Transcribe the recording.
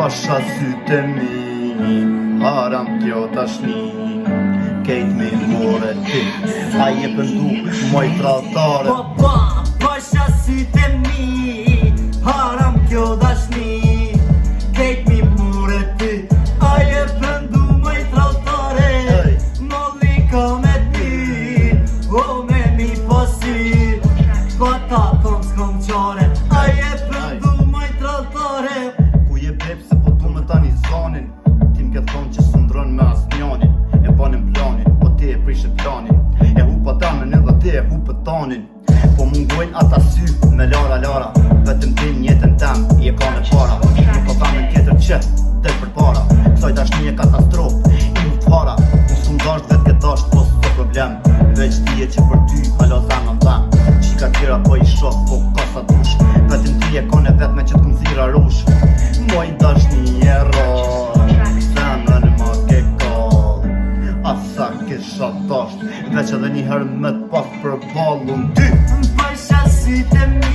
pasha sytë mi, haram kjo tashni. Kejt me more ti, a je pëndu moj tratare. Pasha sytë mi, haram kjo tashni. Kejt me more ti, a je pëndu moj tratare. Molli ka me ti, o me mi pasi. Pata ton s'kom qare, a je pëndu moj tratare. Ku je bep se po du me tani zonin, ti m'ke thonë që s'ndron me as njonin. E banim planin, po ti e prishe planin. E hupa tanën edhe ti e hupe tanin. Po mungojnë ata sy me lara. Vetëm ti njetën tem, i e ka në para. Nuk po thamen tjetër që, del për para. Kësoj dashni e katastrof, i mu fara. Unë s'kum dasht vet ke dasht, po s'ko problem. Veç ti e që për ty, halo zemën dhem. Qika tjera po i shoh, po ka sa dush. Vetëm ti e ka në vetme që t'kum thira rush. Moj dashni e rrë, zemën ma ke kall. Asa kisha dasht, veç edhe njëherë me t'pas për balun ty. Pasha sytë mi,